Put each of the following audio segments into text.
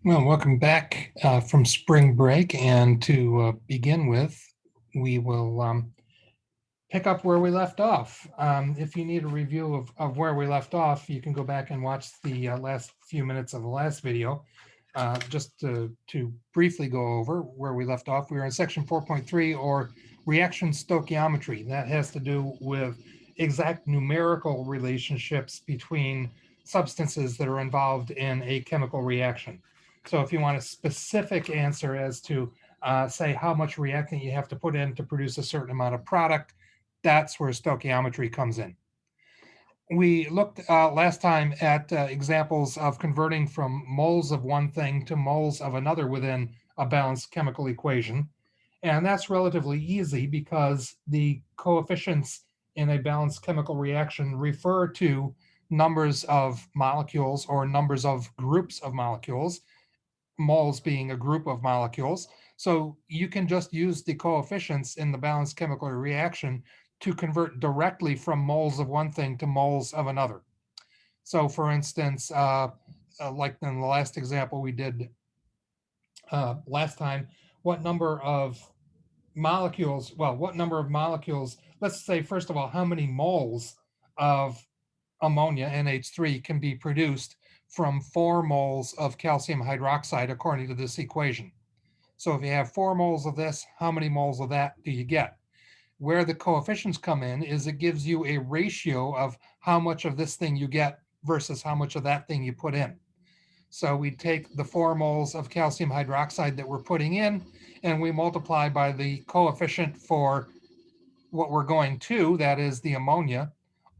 Well, welcome back from spring break. And to begin with, we will pick up where we left off. If you need a review of where we left off, you can go back and watch the last few minutes of the last video. Just to briefly go over where we left off, we were in section 4.3, or reaction stoichiometry. That has to do with exact numerical relationships between substances that are involved in a chemical reaction. So if you want a specific answer as to say how much reactant you have to put in to produce a certain amount of product, that's where stoichiometry comes in. We looked last time at examples of converting from moles of one thing to moles of another within a balanced chemical equation. And that's relatively easy because the coefficients in a balanced chemical reaction refer to numbers of molecules or numbers of groups of molecules, moles being a group of molecules. So you can just use the coefficients in the balanced chemical reaction to convert directly from moles of one thing to moles of another. So for instance, like in the last example we did last time, what number of molecules, let's say, first of all, how many moles of ammonia, NH3, can be produced from 4 moles of calcium hydroxide according to this equation. So if you have 4 moles of this, how many moles of that do you get? Where the coefficients come in is it gives you a ratio of how much of this thing you get versus how much of that thing you put in. So we take the 4 moles of calcium hydroxide that we're putting in, and we multiply by the coefficient for what we're going to, that is the ammonia,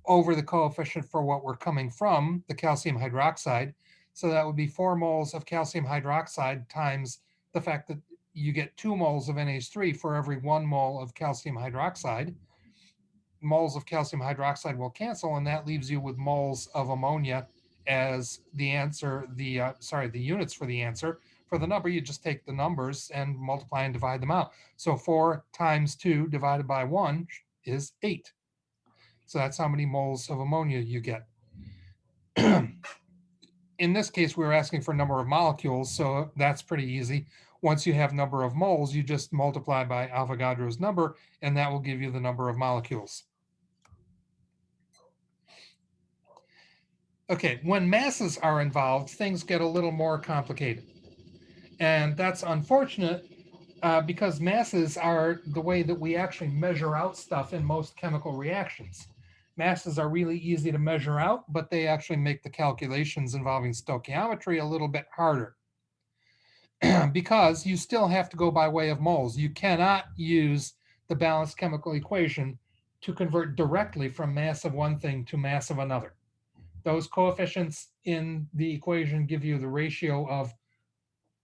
over the coefficient for what we're coming from, the calcium hydroxide. So that would be 4 moles of calcium hydroxide times the fact that you get 2 moles of NH3 for every 1 mole of calcium hydroxide. Moles of calcium hydroxide will cancel, and that leaves you with moles of ammonia as the answer, the units for the answer. For the number, you just take the numbers and multiply and divide them out. So 4 times 2 divided by 1 is 8. So that's how many moles of ammonia you get. In this case, we were asking for number of molecules, so that's pretty easy. Once you have number of moles, you just multiply by Avogadro's number, and that will give you the number of molecules. Okay, when masses are involved, things get a little more complicated. And that's unfortunate because masses are the way that we actually measure out stuff in most chemical reactions. Masses are really easy to measure out, but they actually make the calculations involving stoichiometry a little bit harder because you still have to go by way of moles. You cannot use the balanced chemical equation to convert directly from mass of one thing to mass of another. Those coefficients in the equation give you the ratio of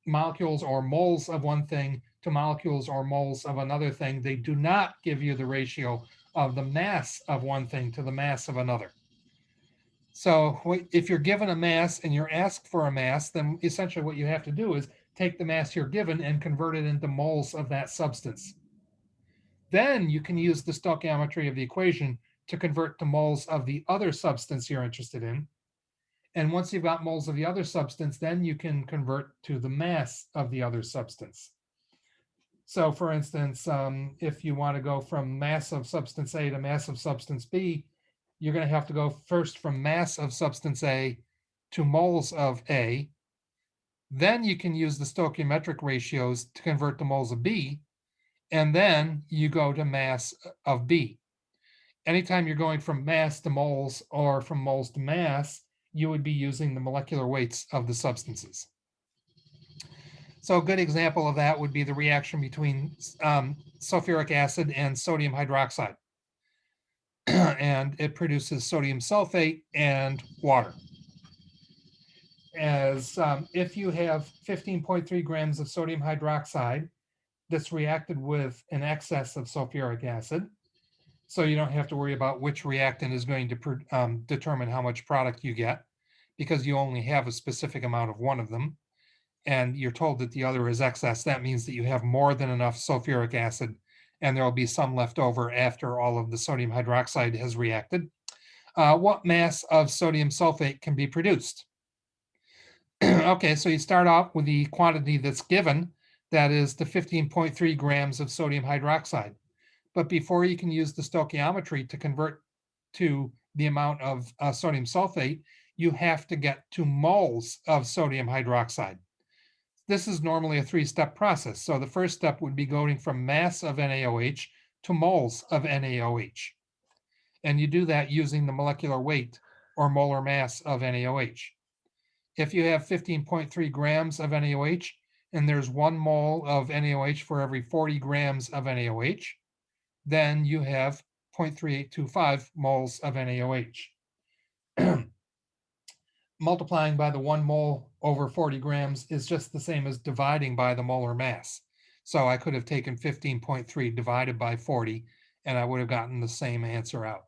molecules or moles of one thing to molecules or moles of another thing. They do not give you the ratio of the mass of one thing to the mass of another. So if you're given a mass and you're asked for a mass, then essentially what you have to do is take the mass you're given and convert it into moles of that substance. Then you can use the stoichiometry of the equation to convert to moles of the other substance you're interested in. And once you've got moles of the other substance, then you can convert to the mass of the other substance. So for instance, if you want to go from mass of substance A to mass of substance B, you're going to have to go first from mass of substance A to moles of A. Then you can use the stoichiometric ratios to convert to moles of B. And then you go to mass of B. Anytime you're going from mass to moles or from moles to mass, you would be using the molecular weights of the substances. So a good example of that would be the reaction between sulfuric acid and sodium hydroxide. And it produces sodium sulfate and water. As if you have 15.3 grams of sodium hydroxide that's reacted with an excess of sulfuric acid, so you don't have to worry about which reactant is going to determine how much product you get, because you only have a specific amount of one of them, and you're told that the other is excess. That means that you have more than enough sulfuric acid, and there will be some left over after all of the sodium hydroxide has reacted. What mass of sodium sulfate can be produced? Okay, so you start out with the quantity that's given, that is the 15.3 grams of sodium hydroxide. But before you can use the stoichiometry to convert to the amount of sodium sulfate, you have to get to moles of sodium hydroxide. This is normally a three-step process. So the first step would be going from mass of NaOH to moles of NaOH. And you do that using the molecular weight or molar mass of NaOH. If you have 15.3 grams of NaOH and there's 1 mole of NaOH for every 40 grams of NaOH, then you have 0.3825 moles of NaOH. Multiplying by the 1 mole over 40 grams is just the same as dividing by the molar mass. So I could have taken 15.3 divided by 40, and I would have gotten the same answer out.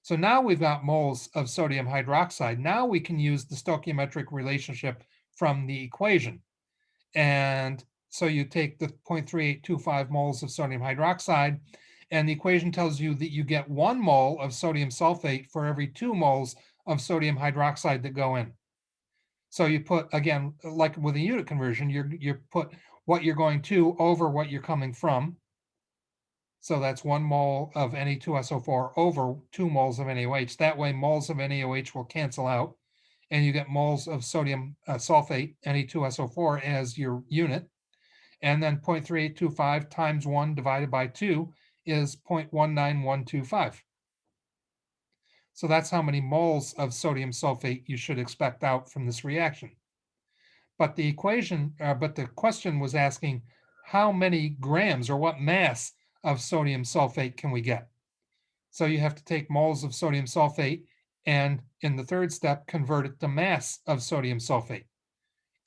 So now we've got moles of sodium hydroxide. Now we can use the stoichiometric relationship from the equation. And so you take the 0.3825 moles of sodium hydroxide, and the equation tells you that you get 1 mole of sodium sulfate for every 2 moles of sodium hydroxide that go in. So you put, again, like with a unit conversion, you put what you're going to over what you're coming from. So that's 1 mole of Na2SO4 over 2 moles of NaOH. That way moles of NaOH will cancel out, and you get moles of sodium sulfate, Na2SO4, as your unit. And then 0.3825 times 1 divided by 2 is 0.19125. So that's how many moles of sodium sulfate you should expect out from this reaction. But the question was asking how many grams or what mass of sodium sulfate can we get? So you have to take moles of sodium sulfate and in the third step, convert it to mass of sodium sulfate.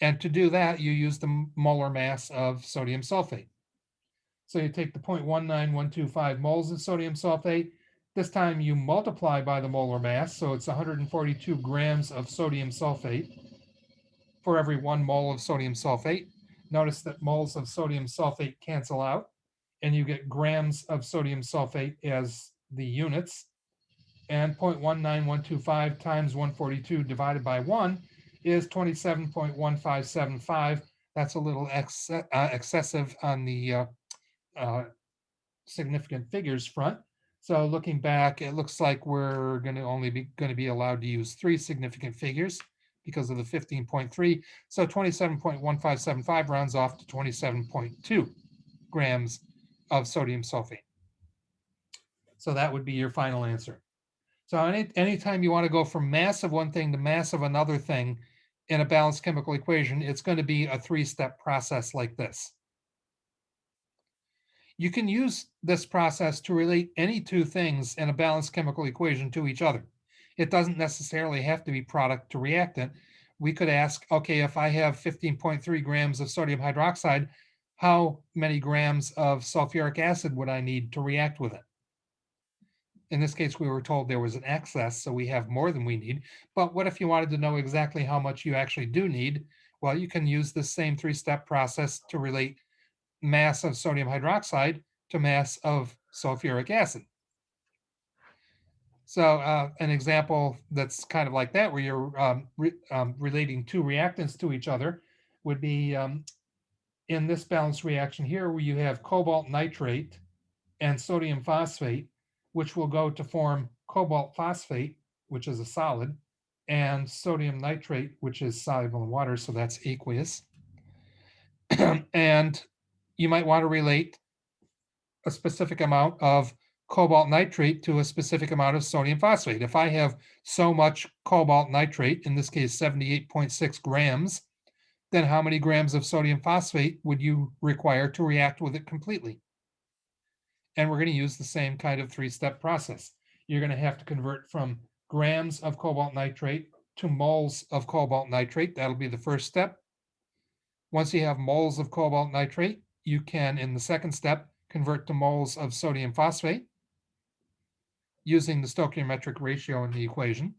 And to do that, you use the molar mass of sodium sulfate. So you take the 0.19125 moles of sodium sulfate. This time you multiply by the molar mass, so it's 142 grams of sodium sulfate for every 1 mole of sodium sulfate. Notice that moles of sodium sulfate cancel out, and you get grams of sodium sulfate as the units. And 0.19125 times 142 divided by 1 is 27.1575. That's a little excessive on the significant figures front. So looking back, it looks like we're going to only be allowed to use 3 significant figures because of the 15.3. So 27.1575 rounds off to 27.2 grams of sodium sulfate. So that would be your final answer. So anytime you want to go from mass of one thing to mass of another thing in a balanced chemical equation, it's going to be a 3-step process like this. You can use this process to relate any 2 things in a balanced chemical equation to each other. It doesn't necessarily have to be product to reactant. We could ask, okay, if I have 15.3 grams of sodium hydroxide, how many grams of sulfuric acid would I need to react with it? In this case, we were told there was an excess, so we have more than we need. But what if you wanted to know exactly how much you actually do need? Well, you can use the same 3-step process to relate mass of sodium hydroxide to mass of sulfuric acid. So an example that's kind of like that, where you're relating 2 reactants to each other, would be in this balanced reaction here, where you have cobalt nitrate and sodium phosphate, which will go to form cobalt phosphate, which is a solid, and sodium nitrate, which is soluble in water, so that's aqueous. And you might want to relate a specific amount of cobalt nitrate to a specific amount of sodium phosphate. If I have so much cobalt nitrate, in this case 78.6 grams, then how many grams of sodium phosphate would you require to react with it completely? And we're going to use the same kind of 3-step process. You're going to have to convert from grams of cobalt nitrate to moles of cobalt nitrate. That'll be the first step. Once you have moles of cobalt nitrate, you can, in the second step, convert to moles of sodium phosphate using the stoichiometric ratio in the equation.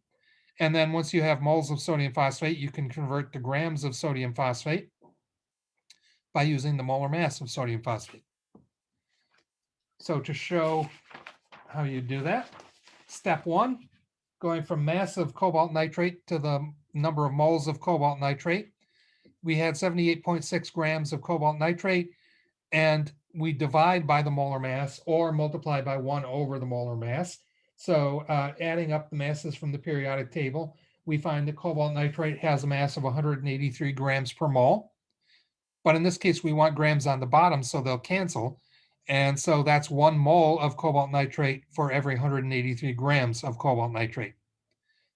And then once you have moles of sodium phosphate, you can convert to grams of sodium phosphate by using the molar mass of sodium phosphate. So to show how you do that, step 1, going from mass of cobalt nitrate to the number of moles of cobalt nitrate, we had 78.6 grams of cobalt nitrate, and we divide by the molar mass or multiply by 1 over the molar mass. So adding up the masses from the periodic table, we find that cobalt nitrate has a mass of 183 grams per mole. But in this case, we want grams on the bottom, so they'll cancel. And so that's 1 mole of cobalt nitrate for every 183 grams of cobalt nitrate.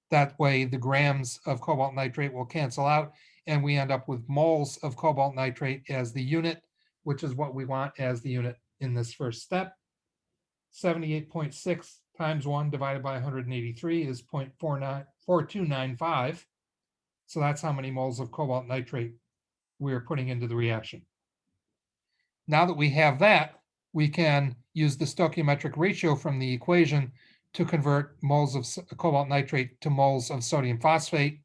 That way, the grams of cobalt nitrate will cancel out, and we end up with moles of cobalt nitrate as the unit, which is what we want as the unit in this first step. 78.6 times 1 divided by 183 is 0.4295. So that's how many moles of cobalt nitrate we're putting into the reaction. Now that we have that, we can use the stoichiometric ratio from the equation to convert moles of cobalt nitrate to moles of sodium phosphate.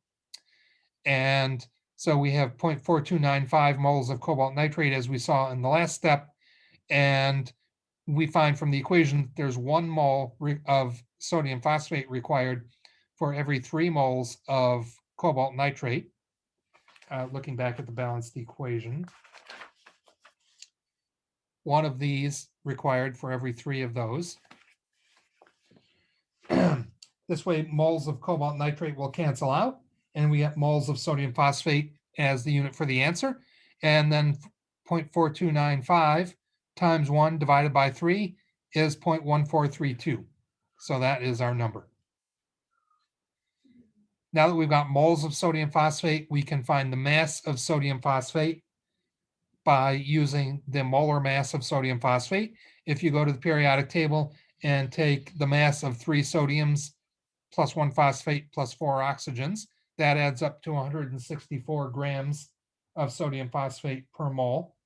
And so we have 0.4295 moles of cobalt nitrate, as we saw in the last step. And we find from the equation there's 1 mole of sodium phosphate required for every 3 moles of cobalt nitrate. Looking back at the balanced equation, 1 of these required for every 3 of those. This way, moles of cobalt nitrate will cancel out, and we get moles of sodium phosphate as the unit for the answer. And then 0.4295 times 1 divided by 3 is 0.1432. So that is our number. Now that we've got moles of sodium phosphate, we can find the mass of sodium phosphate by using the molar mass of sodium phosphate. If you go to the periodic table and take the mass of 3 sodiums plus 1 phosphate plus 4 oxygens, that adds up to 164 grams of sodium phosphate per mole.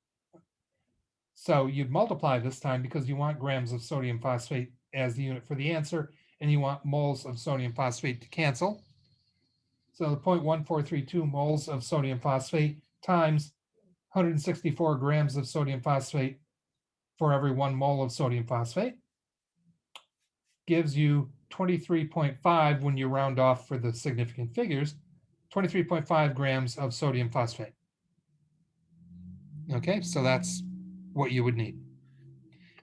So you'd multiply this time because you want grams of sodium phosphate as the unit for the answer, and you want moles of sodium phosphate to cancel. So the 0.1432 moles of sodium phosphate times 164 grams of sodium phosphate for every 1 mole of sodium phosphate gives you 23.5 when you round off for the significant figures, 23.5 grams of sodium phosphate. Okay, so that's what you would need.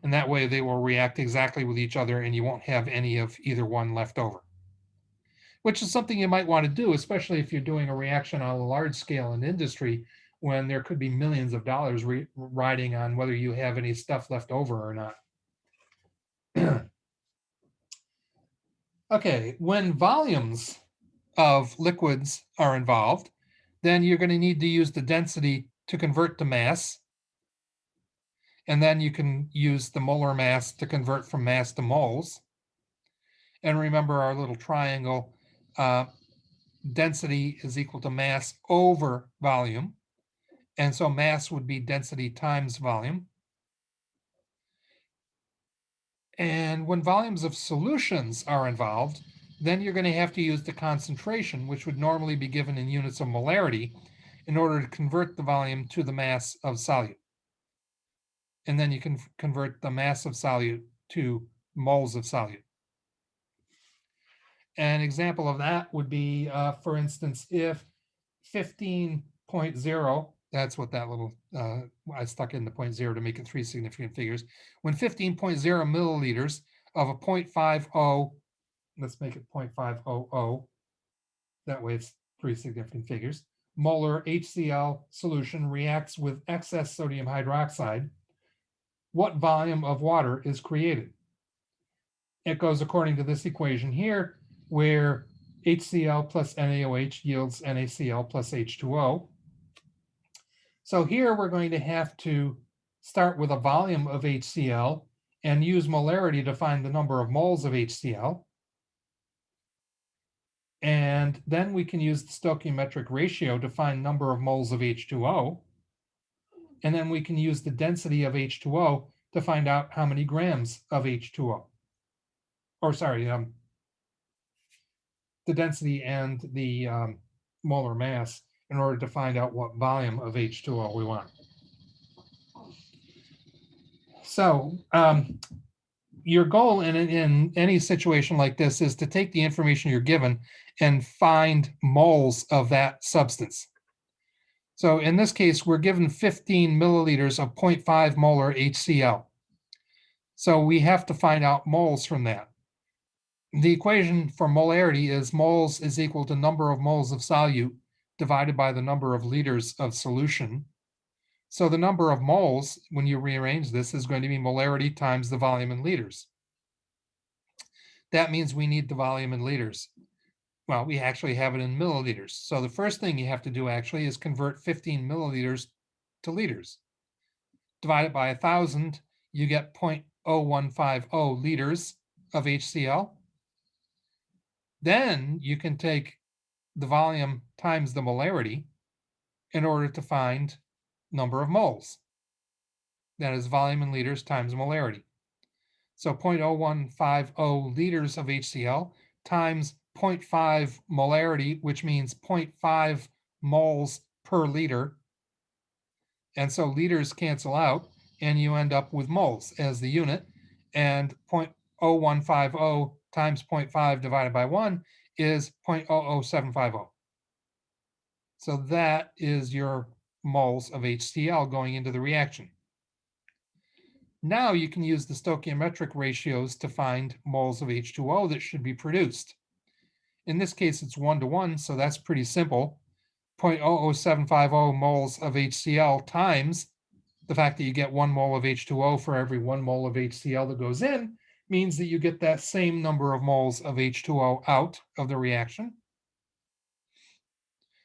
And that way they will react exactly with each other and you won't have any of either one left over. Which is something you might want to do, especially if you're doing a reaction on a large scale in industry when there could be millions of dollars riding on whether you have any stuff left over or not. Okay, when volumes of liquids are involved, then you're going to need to use the density to convert to mass. And then you can use the molar mass to convert from mass to moles. And remember our little triangle, density is equal to mass over volume. And so mass would be density times volume. And when volumes of solutions are involved, then you're going to have to use the concentration, which would normally be given in units of molarity, in order to convert the volume to the mass of solute. And then you can convert the mass of solute to moles of solute. An example of that would be, for instance, if 15.0, that's what that little, I stuck in the 0.0 to make it 3 significant figures. When 15.0 milliliters of a 0.50, let's make it 0.500, that way it's 3 significant figures, molar HCl solution reacts with excess sodium hydroxide, what volume of water is created? It goes according to this equation here, where HCl plus NaOH yields NaCl plus H2O. So here we're going to have to start with a volume of HCl and use molarity to find the number of moles of HCl. And then we can use the stoichiometric ratio to find number of moles of H2O. And then we can use the density of H2O to find out how many grams of H2O. Or sorry, the density and the molar mass in order to find out what volume of H2O we want. So your goal in any situation like this is to take the information you're given and find moles of that substance. So in this case, we're given 15 milliliters of 0.5 molar HCl. So we have to find out moles from that. The equation for molarity is moles is equal to number of moles of solute divided by the number of liters of solution. So the number of moles, when you rearrange this, is going to be molarity times the volume in liters. That means we need the volume in liters. Well, we actually have it in milliliters. So the first thing you have to do actually is convert 15 milliliters to liters. Divide it by 1,000, you get 0.0150 liters of HCl. Then you can take the volume times the molarity in order to find number of moles. That is volume in liters times molarity. So 0.0150 liters of HCl times 0.5 molarity, which means 0.5 moles per liter. And so liters cancel out, and you end up with moles as the unit. And 0.0150 times 0.5 divided by 1 is 0.00750. So that is your moles of HCl going into the reaction. Now you can use the stoichiometric ratios to find moles of H2O that should be produced. In this case, it's 1:1, so that's pretty simple. 0.00750 moles of HCl times the fact that you get 1 mole of H2O for every 1 mole of HCl that goes in means that you get that same number of moles of H2O out of the reaction.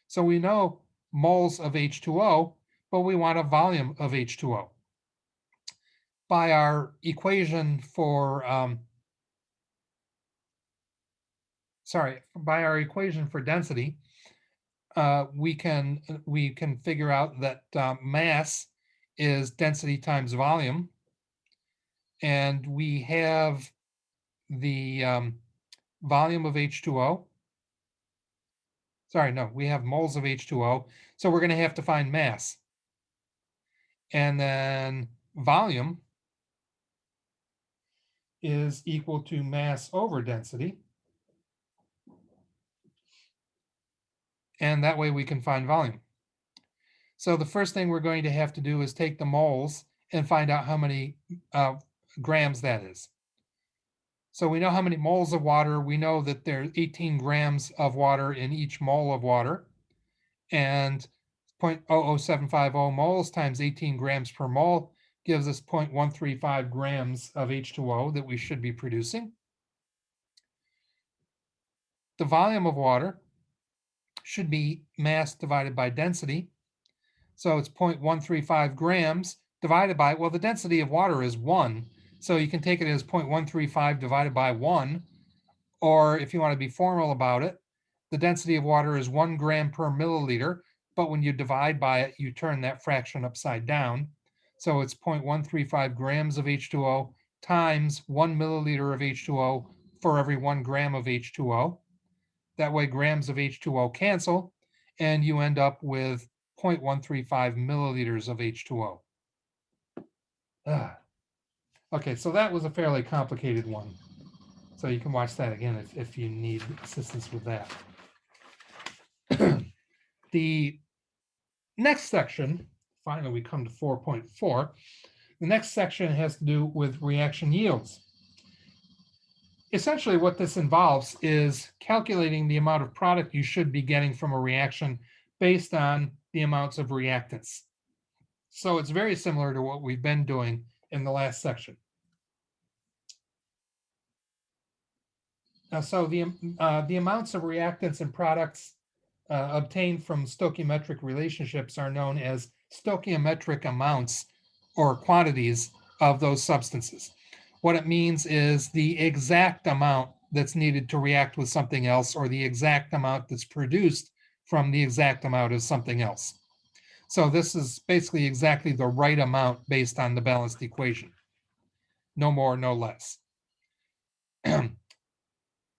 So we know moles of H2O, but we want a volume of H2O. By our equation for density, we can figure out that mass is density times volume, and we have the volume of H2O. Sorry, no, we have moles of H2O, so we're going to have to find mass. And then volume is equal to mass over density. And that way we can find volume. So the first thing we're going to have to do is take the moles and find out how many grams that is. So we know how many moles of water. We know that there's 18 grams of water in each mole of water. And 0.00750 moles times 18 grams per mole gives us 0.135 grams of H2O that we should be producing. The volume of water should be mass divided by density. So it's 0.135 grams divided by, well, the density of water is 1. So you can take it as 0.135 divided by 1. Or if you want to be formal about it, the density of water is 1 gram per milliliter. But when you divide by it, you turn that fraction upside down. So it's 0.135 grams of H2O times 1 milliliter of H2O for every 1 gram of H2O. That way grams of H2O cancel, and you end up with 0.135 milliliters of H2O. Okay, so that was a fairly complicated one. So you can watch that again if you need assistance with that. The next section, finally we come to 4.4. The next section has to do with reaction yields. Essentially what this involves is calculating the amount of product you should be getting from a reaction based on the amounts of reactants. So it's very similar to what we've been doing in the last section. So the amounts of reactants and products obtained from stoichiometric relationships are known as stoichiometric amounts or quantities of those substances. What it means is the exact amount that's needed to react with something else, or the exact amount that's produced from the exact amount of something else. So this is basically exactly the right amount based on the balanced equation. No more, no less.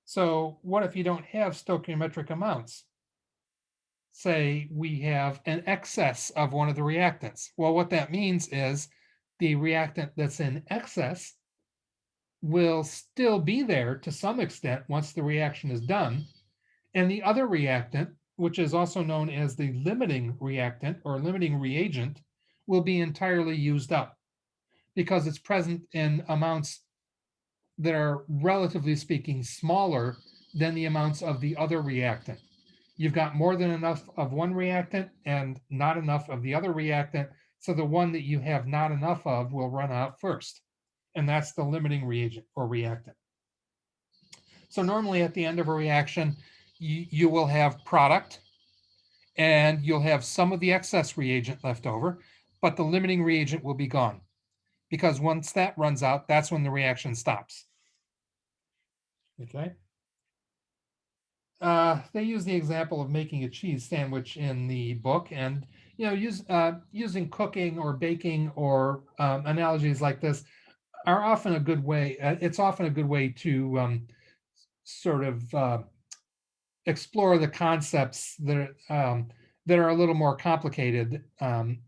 So what if you don't have stoichiometric amounts? Say we have an excess of one of the reactants. Well, what that means is the reactant that's in excess will still be there to some extent once the reaction is done, and the other reactant which is also known as the limiting reactant or limiting reagent, will be entirely used up because it's present in amounts that are, relatively speaking, smaller than the amounts of the other reactant. You've got more than enough of one reactant and not enough of the other reactant, so the one that you have not enough of will run out first. And that's the limiting reagent or reactant. So normally at the end of a reaction, you will have product, and you'll have some of the excess reagent left over, but the limiting reagent will be gone, because once that runs out, that's when the reaction stops. Okay. They use the example of making a cheese sandwich in the book, and using cooking or baking or analogies like this are often a good way. It's often a good way to sort of explore the concepts that are a little more complicated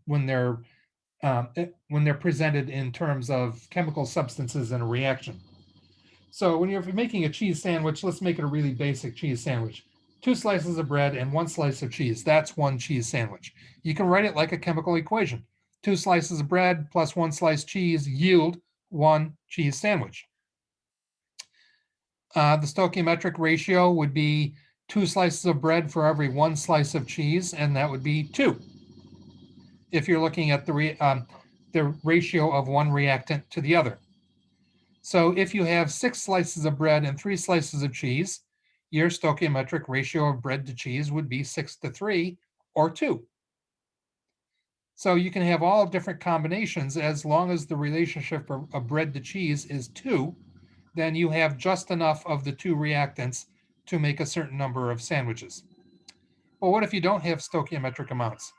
when they're presented in terms of chemical substances in a reaction. So when you're making a cheese sandwich, let's make it a really basic cheese sandwich. 2 slices of bread and 1 slice of cheese. That's one cheese sandwich. You can write it like a chemical equation. 2 slices of bread plus 1 slice cheese yield 1 cheese sandwich. The stoichiometric ratio would be 2 slices of bread for every 1 slice of cheese, and that would be 2. If you're looking at the ratio of one reactant to the other. So if you have 6 slices of bread and 3 slices of cheese, your stoichiometric ratio of bread to cheese would be 6:3 or 2. So you can have all different combinations. As long as the relationship of bread to cheese is 2, then you have just enough of the 2 reactants to make a certain number of sandwiches. But what if you don't have stoichiometric amounts?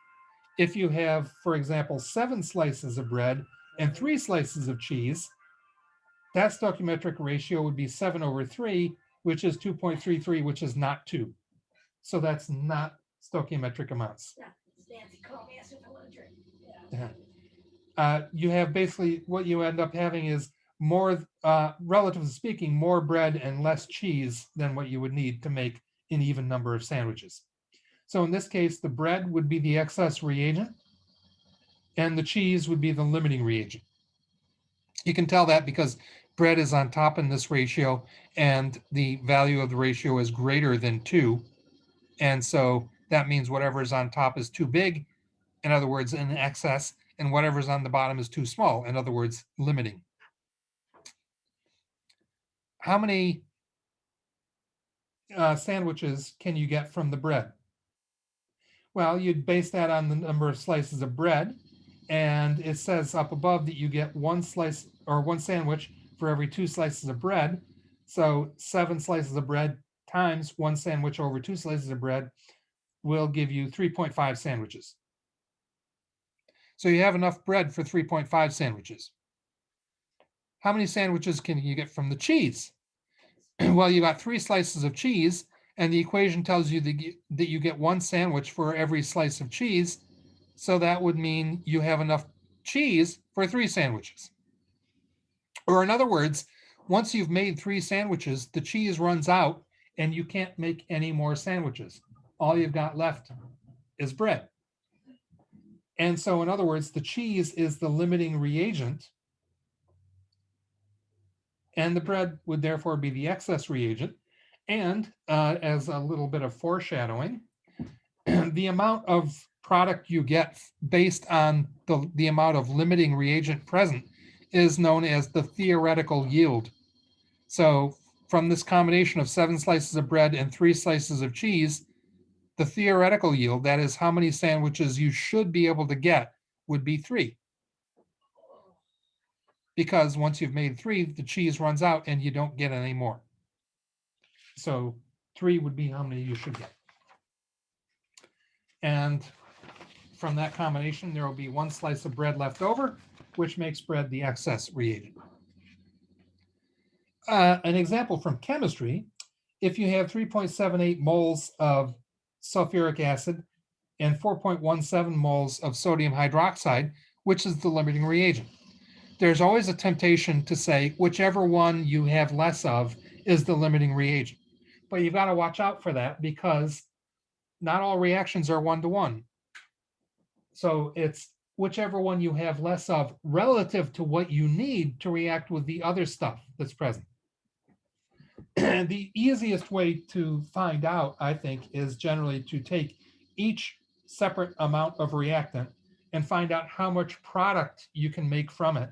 If you have, for example, 7 slices of bread and 3 slices of cheese, that stoichiometric ratio would be 7/3, which is 2.33, which is not 2. So that's not stoichiometric amounts. You have basically, what you end up having is more, relatively speaking, more bread and less cheese than what you would need to make an even number of sandwiches. So in this case, the bread would be the excess reagent, and the cheese would be the limiting reagent. You can tell that because bread is on top in this ratio, and the value of the ratio is greater than 2. And so that means whatever is on top is too big, in other words, in excess, and whatever's on the bottom is too small, in other words, limiting. How many sandwiches can you get from the bread? Well, you'd base that on the number of slices of bread, and it says up above that you get 1 slice or 1 sandwich for every 2 slices of bread. So 7 slices of bread times 1 sandwich over 2 slices of bread will give you 3.5 sandwiches. So you have enough bread for 3.5 sandwiches. How many sandwiches can you get from the cheese? Well, you got 3 slices of cheese, and the equation tells you that you get 1 sandwich for every slice of cheese. So that would mean you have enough cheese for 3 sandwiches. Or in other words, once you've made 3 sandwiches, the cheese runs out and you can't make any more sandwiches. All you've got left is bread. And so in other words, the cheese is the limiting reagent, and the bread would therefore be the excess reagent. And as a little bit of foreshadowing, the amount of product you get based on the amount of limiting reagent present is known as the theoretical yield. So from this combination of 7 slices of bread and 3 slices of cheese, the theoretical yield, that is how many sandwiches you should be able to get, would be 3. Because once you've made 3, the cheese runs out and you don't get any more. So 3 would be how many you should get. And from that combination, there will be 1 slice of bread left over, which makes bread the excess reagent. An example from chemistry, if you have 3.78 moles of sulfuric acid and 4.17 moles of sodium hydroxide, which is the limiting reagent, there's always a temptation to say whichever one you have less of is the limiting reagent. But you've got to watch out for that, because not all reactions are 1-to-1. So it's whichever one you have less of relative to what you need to react with the other stuff that's present. And the easiest way to find out, I think, is generally to take each separate amount of reactant and find out how much product you can make from it.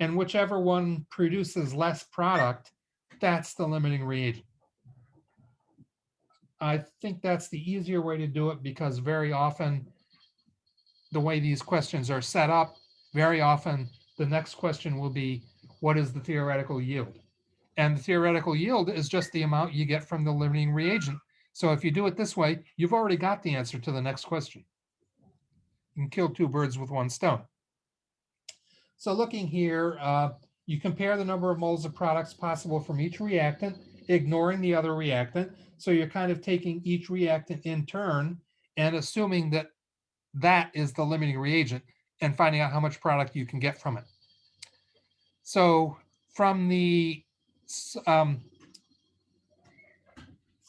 And whichever one produces less product, that's the limiting reagent. I think that's the easier way to do it, because very often the way these questions are set up, very often the next question will be, what is the theoretical yield? And the theoretical yield is just the amount you get from the limiting reagent. So if you do it this way, you've already got the answer to the next question. You can kill two birds with one stone. So looking here, you compare the number of moles of products possible from each reactant, ignoring the other reactant. So you're kind of taking each reactant in turn and assuming that that is the limiting reagent and finding out how much product you can get from it. So from the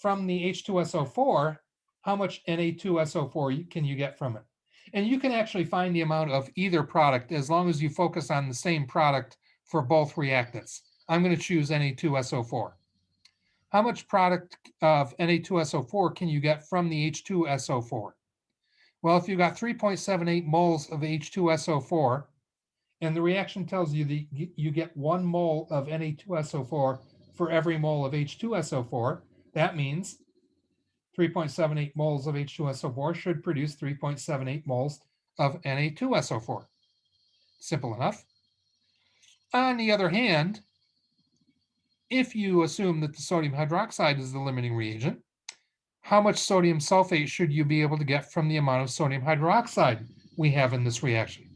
H2SO4, how much Na2SO4 can you get from it? And you can actually find the amount of either product as long as you focus on the same product for both reactants. I'm going to choose Na2SO4. How much product of Na2SO4 can you get from the H2SO4? Well, if you've got 3.78 moles of H2SO4, and the reaction tells you that you get 1 mole of Na2SO4 for every mole of H2SO4, that means 3.78 moles of H2SO4 should produce 3.78 moles of Na2SO4. Simple enough. On the other hand, if you assume that the sodium hydroxide is the limiting reagent, how much sodium sulfate should you be able to get from the amount of sodium hydroxide we have in this reaction?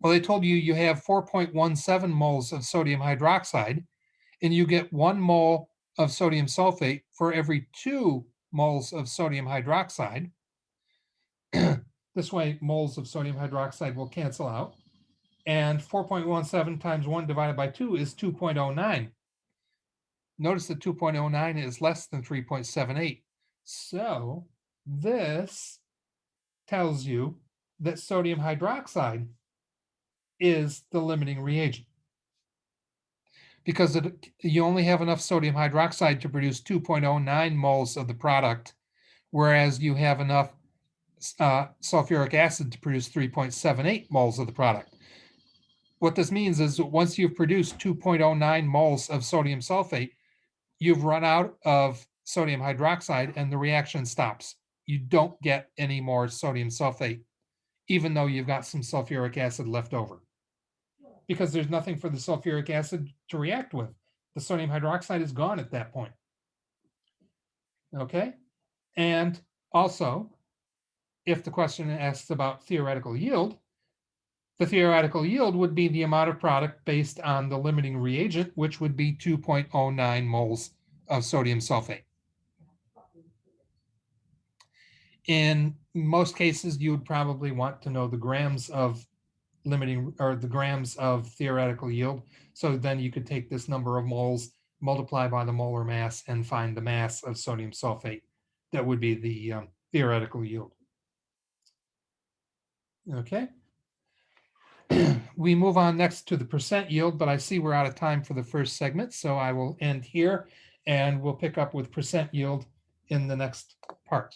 Well, they told you you have 4.17 moles of sodium hydroxide, and you get 1 mole of sodium sulfate for every 2 moles of sodium hydroxide. This way, moles of sodium hydroxide will cancel out. And 4.17 times 1 divided by 2 is 2.09. Notice that 2.09 is less than 3.78. So this tells you that sodium hydroxide is the limiting reagent, because you only have enough sodium hydroxide to produce 2.09 moles of the product, whereas you have enough sulfuric acid to produce 3.78 moles of the product. What this means is that once you've produced 2.09 moles of sodium sulfate, you've run out of sodium hydroxide and the reaction stops. You don't get any more sodium sulfate, even though you've got some sulfuric acid left over, because there's nothing for the sulfuric acid to react with. The sodium hydroxide is gone at that point. Okay? And also, if the question asks about theoretical yield, the theoretical yield would be the amount of product based on the limiting reagent, which would be 2.09 moles of sodium sulfate. In most cases, you would probably want to know the grams of limiting, or the grams of theoretical yield. So then you could take this number of moles, multiply by the molar mass, and find the mass of sodium sulfate. That would be the theoretical yield. Okay. We move on next to the percent yield, but I see we're out of time for the first segment, so I will end here and we'll pick up with percent yield in the next part.